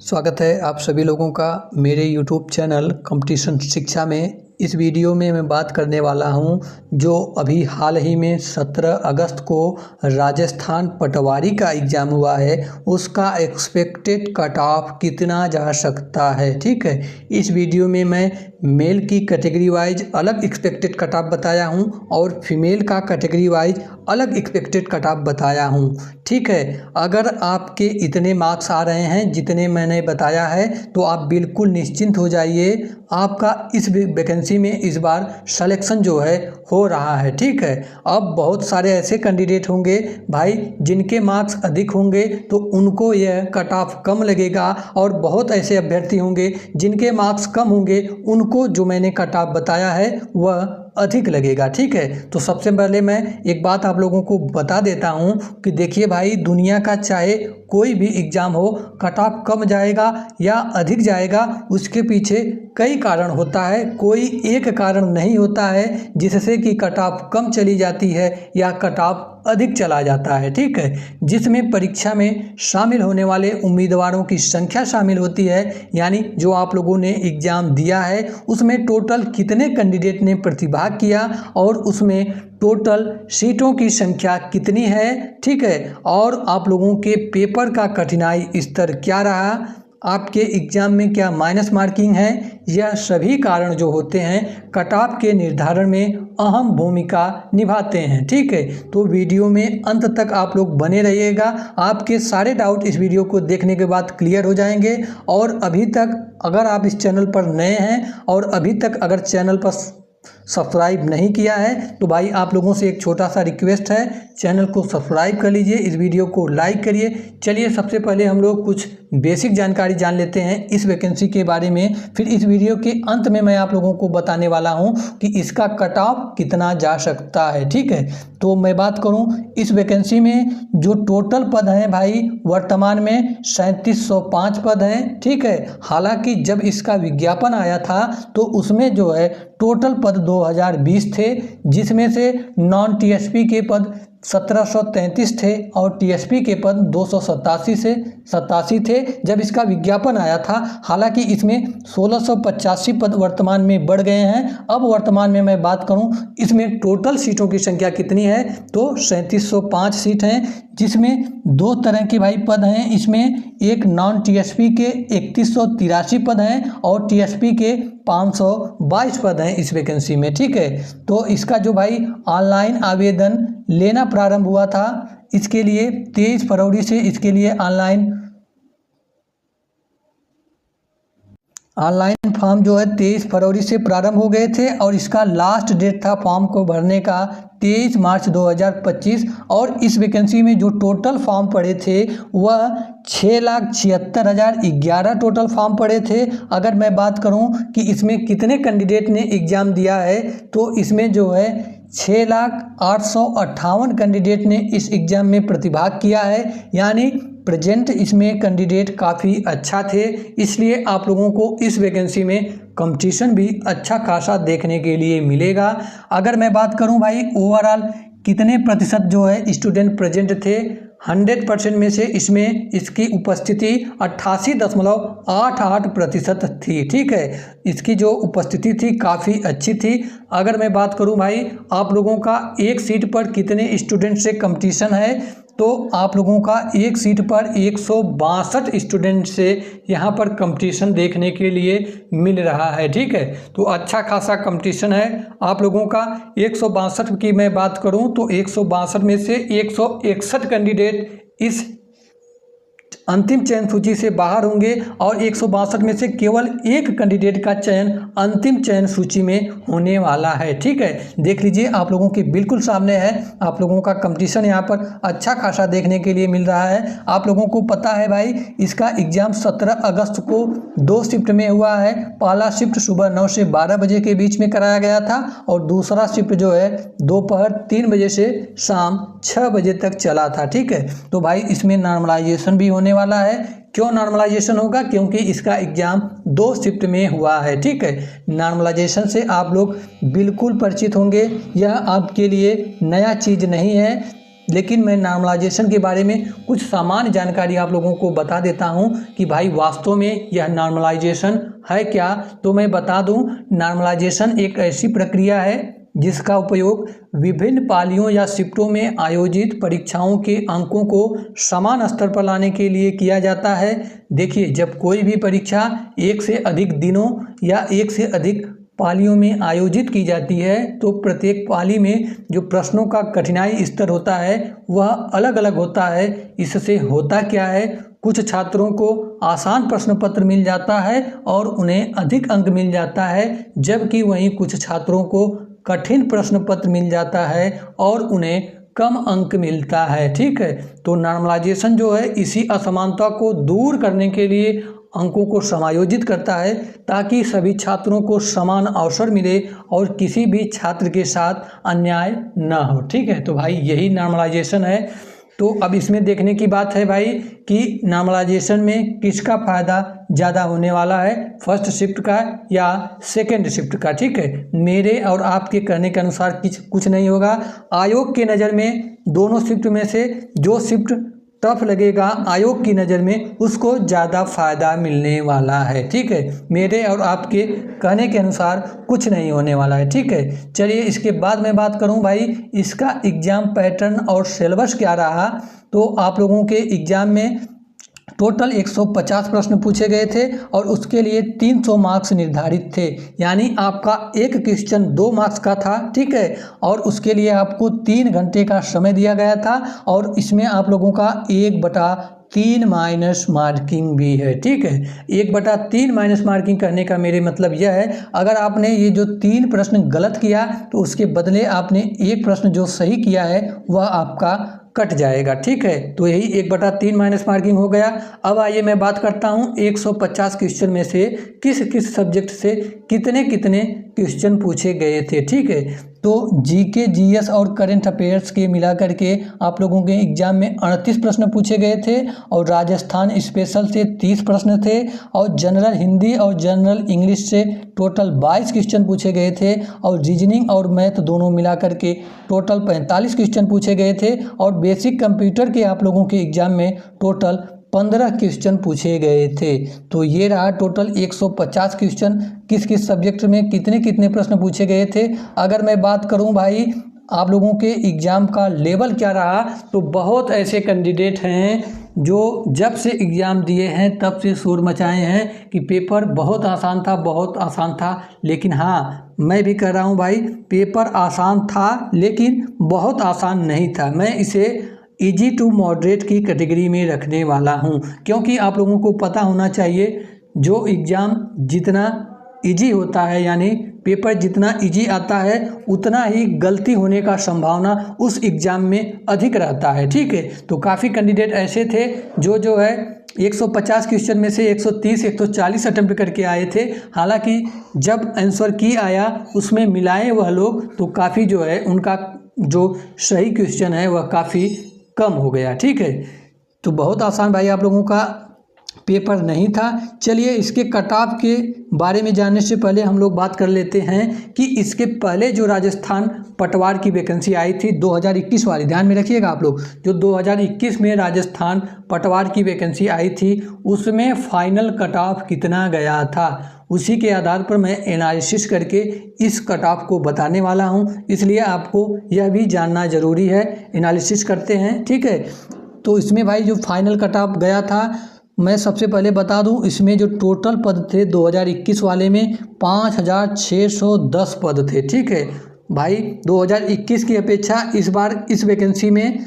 स्वागत है आप सभी लोगों का मेरे YouTube चैनल कंपटीशन शिक्षा में। इस वीडियो में मैं बात करने वाला हूं जो अभी हाल ही में 17 अगस्त को राजस्थान पटवारी का एग्ज़ाम हुआ है, उसका एक्सपेक्टेड कट ऑफ कितना जा सकता है। ठीक है, इस वीडियो में मैं मेल की कैटेगरी वाइज अलग एक्सपेक्टेड कट ऑफ बताया हूं और फीमेल का कैटेगरी वाइज अलग एक्सपेक्टेड कट ऑफ बताया हूं। ठीक है, अगर आपके इतने मार्क्स आ रहे हैं जितने मैंने बताया है तो आप बिल्कुल निश्चिंत हो जाइए, आपका इस वैकेंसी में इस बार सिलेक्शन जो है हो रहा है। ठीक है, अब बहुत सारे ऐसे कैंडिडेट होंगे भाई जिनके मार्क्स अधिक होंगे तो उनको यह कट ऑफ कम लगेगा, और बहुत ऐसे अभ्यर्थी होंगे जिनके मार्क्स कम होंगे उनको जो मैंने कट ऑफ बताया है वह अधिक लगेगा। ठीक है, तो सबसे पहले मैं एक बात आप लोगों को बता देता हूं कि देखिए भाई, दुनिया का चाहे कोई भी एग्ज़ाम हो, कट ऑफ कम जाएगा या अधिक जाएगा उसके पीछे कई कारण होता है, कोई एक कारण नहीं होता है जिससे कि कट ऑफ कम चली जाती है या कट ऑफ अधिक चला जाता है। ठीक है, जिसमें परीक्षा में शामिल होने वाले उम्मीदवारों की संख्या शामिल होती है, यानी जो आप लोगों ने एग्ज़ाम दिया है उसमें टोटल कितने कैंडिडेट ने प्रतिभाग किया और उसमें टोटल सीटों की संख्या कितनी है। ठीक है, और आप लोगों के पेपर का कठिनाई स्तर क्या रहा, आपके एग्ज़ाम में क्या माइनस मार्किंग है, यह सभी कारण जो होते हैं कट ऑफ के निर्धारण में अहम भूमिका निभाते हैं। ठीक है, तो वीडियो में अंत तक आप लोग बने रहिएगा, आपके सारे डाउट इस वीडियो को देखने के बाद क्लियर हो जाएंगे। और अभी तक अगर आप इस चैनल पर नए हैं और अभी तक अगर चैनल पर सब्सक्राइब नहीं किया है तो भाई आप लोगों से एक छोटा सा रिक्वेस्ट है, चैनल को सब्सक्राइब कर लीजिए, इस वीडियो को लाइक करिए। चलिए सबसे पहले हम लोग कुछ बेसिक जानकारी जान लेते हैं इस वैकेंसी के बारे में, फिर इस वीडियो के अंत में मैं आप लोगों को बताने वाला हूं कि इसका कट ऑफ कितना जा सकता है। ठीक है, तो मैं बात करूं इस वैकेंसी में जो टोटल पद हैं भाई वर्तमान में 3705 पद हैं। ठीक है, हालांकि जब इसका विज्ञापन आया था तो उसमें जो है टोटल पद 2020 थे, जिसमें से नॉन टीएसपी के पद 1733 थे और टीएसपी के पद 287 थे जब इसका विज्ञापन आया था। हालांकि इसमें 1685 पद वर्तमान में बढ़ गए हैं। अब वर्तमान में मैं बात करूं इसमें टोटल सीटों की संख्या कितनी है तो 3705 सीट हैं, जिसमें दो तरह के भाई पद हैं। इसमें एक नॉन टीएसपी के 3183 पद हैं और टीएसपी के 522 पद हैं इस वैकेंसी में। ठीक है, तो इसका जो भाई ऑनलाइन आवेदन लेना प्रारंभ हुआ था, इसके लिए 23 फरवरी से इसके लिए ऑनलाइन फॉर्म जो है 23 फरवरी से प्रारंभ हो गए थे और इसका लास्ट डेट था फॉर्म को भरने का 23 मार्च 2025। और इस वैकेंसी में जो टोटल फॉर्म पड़े थे वह 6,76,011 टोटल फॉर्म पड़े थे। अगर मैं बात करूं कि इसमें कितने कैंडिडेट ने एग्ज़ाम दिया है तो इसमें जो है 6,08,58 कैंडिडेट ने इस एग्ज़ाम में प्रतिभाग किया है, यानी प्रेजेंट इसमें कैंडिडेट काफ़ी अच्छा थे, इसलिए आप लोगों को इस वैकेंसी में कंपटीशन भी अच्छा खासा देखने के लिए मिलेगा। अगर मैं बात करूं भाई ओवरऑल कितने प्रतिशत जो है स्टूडेंट प्रेजेंट थे, 100% में से इसमें इसकी उपस्थिति 88.88% थी। ठीक है, इसकी जो उपस्थिति थी काफ़ी अच्छी थी। अगर मैं बात करूं भाई आप लोगों का एक सीट पर कितने स्टूडेंट से कंपटीशन है तो आप लोगों का एक सीट पर 162 स्टूडेंट से यहाँ पर कंपटीशन देखने के लिए मिल रहा है। ठीक है, तो अच्छा खासा कंपटीशन है आप लोगों का। 162 की मैं बात करूँ तो 162 में से 161 कैंडिडेट इस अंतिम चयन सूची से बाहर होंगे और 162 में से केवल एक कैंडिडेट का चयन अंतिम चयन सूची में होने वाला है। ठीक है, देख लीजिए आप लोगों के बिल्कुल सामने है, आप लोगों का कंपटीशन यहाँ पर अच्छा खासा देखने के लिए मिल रहा है। आप लोगों को पता है भाई इसका एग्ज़ाम 17 अगस्त को 2 शिफ्ट में हुआ है। पहला शिफ्ट सुबह 9 से 12 बजे के बीच में कराया गया था और दूसरा शिफ्ट जो है दोपहर 3 बजे से शाम 6 बजे तक चला था। ठीक है, तो भाई इसमें नॉर्मलाइजेशन भी होने वाला है। क्यों नॉर्मलाइजेशन होगा, क्योंकि इसका एग्ज़ाम 2 शिफ्ट में हुआ है। ठीक है, नॉर्मलाइजेशन से आप लोग बिल्कुल परिचित होंगे, यह आपके लिए नया चीज़ नहीं है। लेकिन मैं नॉर्मलाइजेशन के बारे में कुछ सामान्य जानकारी आप लोगों को बता देता हूं कि भाई वास्तव में यह नॉर्मलाइजेशन है क्या। तो मैं बता दूं, नॉर्मलाइजेशन एक ऐसी प्रक्रिया है जिसका उपयोग विभिन्न पालियों या शिफ्टों में आयोजित परीक्षाओं के अंकों को समान स्तर पर लाने के लिए किया जाता है। देखिए, जब कोई भी परीक्षा एक से अधिक दिनों या एक से अधिक पालियों में आयोजित की जाती है तो प्रत्येक पाली में जो प्रश्नों का कठिनाई स्तर होता है वह अलग अलग होता है। इससे होता क्या है, कुछ छात्रों को आसान प्रश्न पत्र मिल जाता है और उन्हें अधिक अंक मिल जाता है, जबकि वहीं कुछ छात्रों को कठिन प्रश्न पत्र मिल जाता है और उन्हें कम अंक मिलता है। ठीक है, तो नॉर्मलाइजेशन जो है इसी असमानता को दूर करने के लिए अंकों को समायोजित करता है ताकि सभी छात्रों को समान अवसर मिले और किसी भी छात्र के साथ अन्याय न हो। ठीक है, तो भाई यही नॉर्मलाइजेशन है। तो अब इसमें देखने की बात है भाई कि नॉर्मलाइजेशन में किसका फ़ायदा ज़्यादा होने वाला है, फर्स्ट शिफ्ट का या सेकंड शिफ्ट का। ठीक है, मेरे और आपके कहने के अनुसार कुछ नहीं होगा। आयोग के नज़र में दोनों शिफ्ट में से जो शिफ्ट टफ लगेगा आयोग की नज़र में उसको ज़्यादा फ़ायदा मिलने वाला है। ठीक है, मेरे और आपके कहने के अनुसार कुछ नहीं होने वाला है। ठीक है, चलिए इसके बाद मैं बात करूं भाई इसका एग्ज़ाम पैटर्न और सिलेबस क्या रहा। तो आप लोगों के एग्ज़ाम में टोटल 150 प्रश्न पूछे गए थे और उसके लिए 300 मार्क्स निर्धारित थे, यानी आपका एक क्वेश्चन 2 मार्क्स का था। ठीक है, और उसके लिए आपको 3 घंटे का समय दिया गया था और इसमें आप लोगों का 1/3 माइनस मार्किंग भी है। ठीक है, 1/3 माइनस मार्किंग करने का मेरे मतलब यह है, अगर आपने ये जो 3 प्रश्न गलत किया तो उसके बदले आपने एक प्रश्न जो सही किया है वह आपका कट जाएगा। ठीक है, तो यही 1/3 माइनस मार्किंग हो गया। अब आइए मैं बात करता हूँ 150 क्वेश्चन में से किस किस सब्जेक्ट से कितने कितने क्वेश्चन पूछे गए थे। ठीक है, तो जीके, जीएस और करंट अफेयर्स के मिलाकर के आप लोगों के एग्जाम में 38 प्रश्न पूछे गए थे और राजस्थान स्पेशल से 30 प्रश्न थे और जनरल हिंदी और जनरल इंग्लिश से टोटल 22 क्वेश्चन पूछे गए थे और रीजनिंग और मैथ दोनों मिलाकर के टोटल 45 क्वेश्चन पूछे गए थे और बेसिक कंप्यूटर के आप लोगों के एग्जाम में टोटल 15 क्वेश्चन पूछे गए थे। तो ये रहा टोटल 150 क्वेश्चन, किस किस सब्जेक्ट में कितने कितने प्रश्न पूछे गए थे। अगर मैं बात करूं भाई आप लोगों के एग्ज़ाम का लेवल क्या रहा, तो बहुत ऐसे कैंडिडेट हैं जो जब से एग्ज़ाम दिए हैं तब से शोर मचाए हैं कि पेपर बहुत आसान था, बहुत आसान था। लेकिन हाँ, मैं भी कह रहा हूँ भाई पेपर आसान था लेकिन बहुत आसान नहीं था। मैं इसे इजी टू मॉडरेट की कैटेगरी में रखने वाला हूं, क्योंकि आप लोगों को पता होना चाहिए जो एग्ज़ाम जितना इजी होता है यानी पेपर जितना इजी आता है उतना ही गलती होने का संभावना उस एग्ज़ाम में अधिक रहता है। ठीक है, तो काफ़ी कैंडिडेट ऐसे थे जो है 150 क्वेश्चन में से 130 140 अटेम्प्ट करके आए थे। हालांकि जब आंसर की आया उसमें मिलाए वह लोग तो काफ़ी जो है उनका जो सही क्वेश्चन है वह काफ़ी कम हो गया। ठीक है, तो बहुत आसान भाई आप लोगों का पेपर नहीं था। चलिए इसके कट ऑफ के बारे में जानने से पहले हम लोग बात कर लेते हैं कि इसके पहले जो राजस्थान पटवार की वैकेंसी आई थी 2021 वाली, ध्यान में रखिएगा आप लोग, जो 2021 में राजस्थान पटवार की वैकेंसी आई थी उसमें फाइनल कट ऑफ कितना गया था, उसी के आधार पर मैं एनालिसिस करके इस कट ऑफ को बताने वाला हूं, इसलिए आपको यह भी जानना ज़रूरी है। एनालिसिस करते हैं। ठीक है, तो इसमें भाई जो फाइनल कट ऑफ गया था मैं सबसे पहले बता दूं, इसमें जो टोटल पद थे 2021 वाले में 5610 पद थे। ठीक है भाई, 2021 की अपेक्षा इस बार इस वैकेंसी में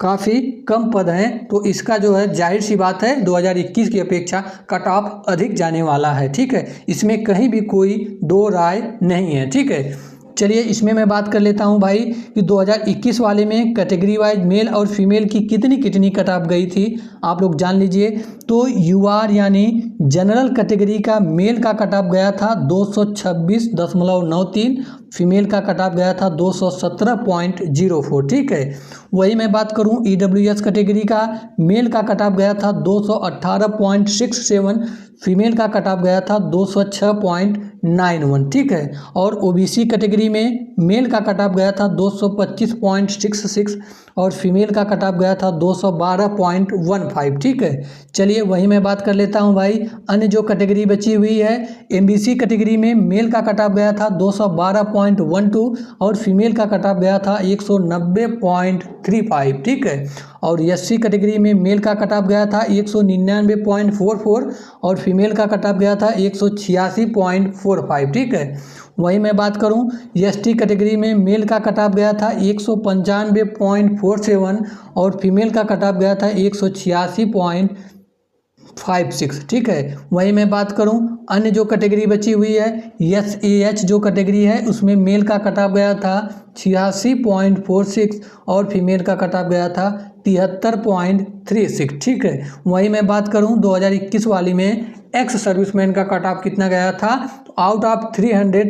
काफ़ी कम पद हैं, तो इसका जो है जाहिर सी बात है 2021 की अपेक्षा कट ऑफ अधिक जाने वाला है। ठीक है, इसमें कहीं भी कोई दो राय नहीं है। ठीक है, चलिए इसमें मैं बात कर लेता हूं भाई कि 2021 वाले में कैटेगरी वाइज मेल और फीमेल की कितनी कितनी कट ऑफ गई थी आप लोग जान लीजिए। तो यूआर यानी जनरल कैटेगरी का मेल का कट ऑफ गया था 226.93, फीमेल का कट ऑफ गया था 217.04। ठीक है, वही मैं बात करूं ईडब्ल्यूएस कैटेगरी का मेल का कट ऑफ गया था 218.67, फीमेल का कट ऑफ गया था 206.91, ठीक है। और ओबीसी कैटेगरी में मेल का कट ऑफ गया था 225.66 और फीमेल का कट ऑफ गया था 212.15, ठीक है। चलिए वही मैं बात कर लेता हूं भाई। अन्य जो कैटेगरी बची हुई है, एमबीसी कैटेगरी में मेल का कट ऑफ गया था 212.12 और फीमेल का कट ऑफ गया था 190.35, ठीक है। और एससी कैटेगरी में मेल का कट ऑफ गया था 199.44 और फीमेल का कट ऑफ गया था 186.45, ठीक है। वही मैं बात करूं, एसटी कैटेगरी में मेल का कट ऑफ गया था 195.47 और फीमेल का कट ऑफ गया था 186.56, ठीक है। वही मैं बात करूं, अन्य जो कैटेगरी बची हुई है, एसएएच जो कैटेगरी है उसमें मेल का कट ऑफ गया था 86.46 और फीमेल का कट ऑफ गया था 73.36, ठीक है। वही मैं बात करूं 2021 वाली में एक्स सर्विसमैन का कट ऑफ कितना गया था, तो आउट ऑफ 300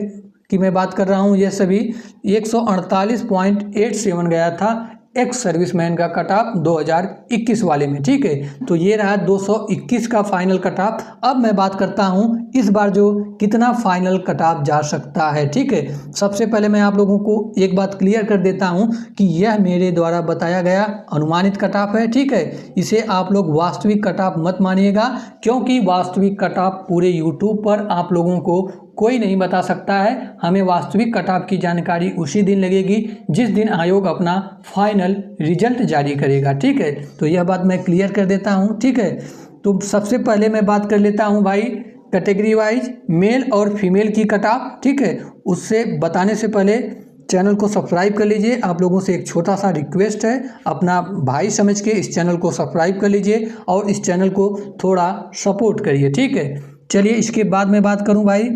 की मैं बात कर रहा हूं, ये सभी 148.87 गया था एक्स सर्विसमैन का कट ऑफ 2021 वाले में, ठीक है। तो ये रहा 221 का फाइनल कट ऑफ। अब मैं बात करता हूं इस बार जो कितना फाइनल कट ऑफ जा सकता है, ठीक है। सबसे पहले मैं आप लोगों को एक बात क्लियर कर देता हूं कि यह मेरे द्वारा बताया गया अनुमानित कट ऑफ है, ठीक है। इसे आप लोग वास्तविक कट ऑफ मत मानिएगा, क्योंकि वास्तविक कट ऑफ पूरे यूट्यूब पर आप लोगों को कोई नहीं बता सकता है। हमें वास्तविक कट ऑफ की जानकारी उसी दिन लगेगी जिस दिन आयोग अपना फाइनल रिजल्ट जारी करेगा, ठीक है। तो यह बात मैं क्लियर कर देता हूं, ठीक है। तो सबसे पहले मैं बात कर लेता हूं भाई कैटेगरी वाइज मेल और फीमेल की कट ऑफ, ठीक है। उससे बताने से पहले चैनल को सब्सक्राइब कर लीजिए। आप लोगों से एक छोटा सा रिक्वेस्ट है, अपना भाई समझ के इस चैनल को सब्सक्राइब कर लीजिए और इस चैनल को थोड़ा सपोर्ट करिए, ठीक है। चलिए इसके बाद मैं बात करूं भाई,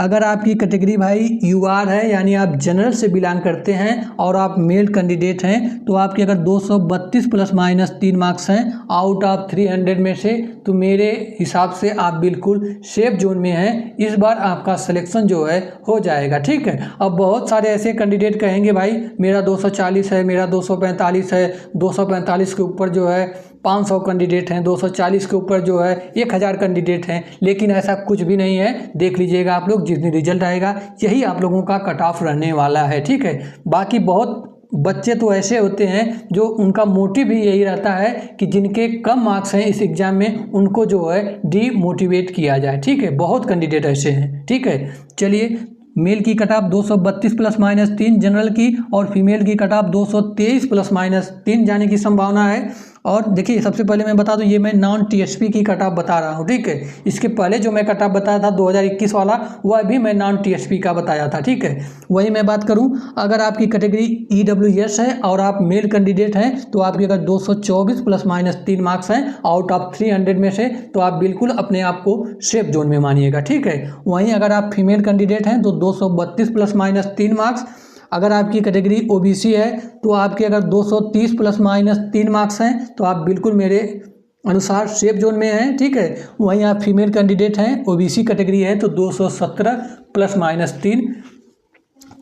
अगर आपकी कैटेगरी भाई यूआर है यानी आप जनरल से बिलोंग करते हैं और आप मेल कैंडिडेट हैं, तो आपके अगर 232 ± 3 मार्क्स हैं आउट ऑफ 300 में से, तो मेरे हिसाब से आप बिल्कुल सेफ जोन में हैं। इस बार आपका सिलेक्शन जो है हो जाएगा, ठीक है। अब बहुत सारे ऐसे कैंडिडेट कहेंगे भाई मेरा 240 है, मेरा 245 है, 245 के ऊपर जो है 500 कैंडिडेट हैं, 240 के ऊपर जो है 1000 कैंडिडेट हैं, लेकिन ऐसा कुछ भी नहीं है। देख लीजिएगा आप लोग, जिस दिन रिजल्ट आएगा यही आप लोगों का कट ऑफ रहने वाला है, ठीक है। बाकी बहुत बच्चे तो ऐसे होते हैं जो उनका मोटिव भी यही रहता है कि जिनके कम मार्क्स हैं इस एग्ज़ाम में उनको जो है डीमोटिवेट किया जाए, ठीक है। बहुत कैंडिडेट ऐसे हैं, ठीक है। चलिए मेल की कट ऑफ 232 ± 3 जनरल की और फीमेल की कट ऑफ 223 ± 3 जाने की संभावना है। और देखिए सबसे पहले मैं बता दूं, ये मैं नॉन टीएसपी की कट ऑफ बता रहा हूं, ठीक है। इसके पहले जो मैं कट ऑफ बताया था 2021 वाला, वह भी मैं नॉन टीएसपी का बताया था, ठीक है। वही मैं बात करूं, अगर आपकी कैटेगरी ईडब्ल्यूएस है और आप मेल कैंडिडेट हैं, तो आपके अगर 224 ± 3 मार्क्स हैं आउट ऑफ 300 में से, तो आप बिल्कुल अपने आप को सेफ जोन में मानिएगा, ठीक है। वहीं अगर आप फीमेल कैंडिडेट हैं तो 232 ± 3 मार्क्स, अगर आपकी कैटेगरी ओबीसी है तो आपके अगर 230 ± 3 मार्क्स हैं, तो आप बिल्कुल मेरे अनुसार सेफ जोन में हैं, ठीक है। वहीं आप फीमेल कैंडिडेट हैं, ओबीसी कैटेगरी है, तो 217 ± 3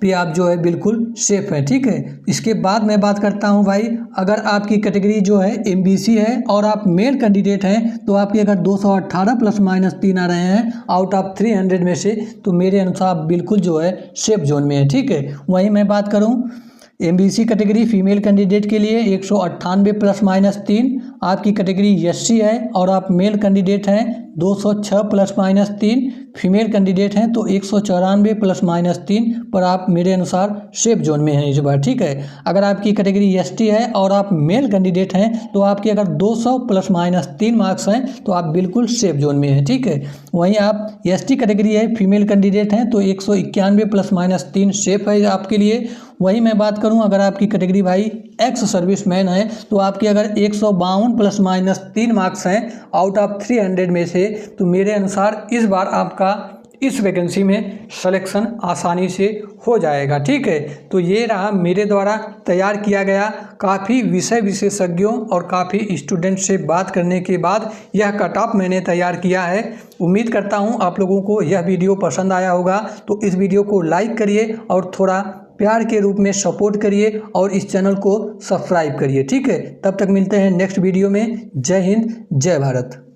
पे आप जो है बिल्कुल सेफ है, ठीक है। इसके बाद मैं बात करता हूं भाई, अगर आपकी कैटेगरी जो है एमबीसी है और आप मेल कैंडिडेट हैं, तो आपके अगर 218 ± 3 आ रहे हैं आउट ऑफ 300 में से, तो मेरे अनुसार बिल्कुल जो है सेफ जोन में है, ठीक है। वहीं मैं बात करूं एमबीसी कैटेगरी फीमेल कैंडिडेट के लिए 198 ± 3, आपकी कैटेगरी एससी है और आप मेल कैंडिडेट हैं 206 ± 3, फीमेल कैंडिडेट हैं तो 194 ± 3 पर आप मेरे अनुसार सेफ जोन में हैं इस बार, ठीक है। अगर आपकी कैटेगरी एसटी है और आप मेल कैंडिडेट हैं, तो आपके अगर 200 ± 3 मार्क्स हैं, तो आप बिल्कुल सेफ जोन में हैं, ठीक है। वहीं आप एसटी कैटेगरी है, फीमेल कैंडिडेट हैं, तो 191 ± 3 सेफ है आपके लिए। वहीं मैं बात करूं, अगर आपकी कैटेगरी भाई एक्स सर्विसमैन है, तो आपके अगर 152 ± 3 मार्क्स हैं आउट ऑफ 300 में से, तो मेरे अनुसार इस बार आपका इस वैकेंसी में सिलेक्शन आसानी से हो जाएगा, ठीक है। तो ये रहा मेरे द्वारा तैयार किया गया, काफ़ी विषय विशेषज्ञों और काफ़ी स्टूडेंट से बात करने के बाद यह कट ऑफ मैंने तैयार किया है। उम्मीद करता हूँ आप लोगों को यह वीडियो पसंद आया होगा, तो इस वीडियो को लाइक करिए और थोड़ा प्यार के रूप में सपोर्ट करिए और इस चैनल को सब्सक्राइब करिए, ठीक है। तब तक मिलते हैं नेक्स्ट वीडियो में। जय हिंद, जय भारत।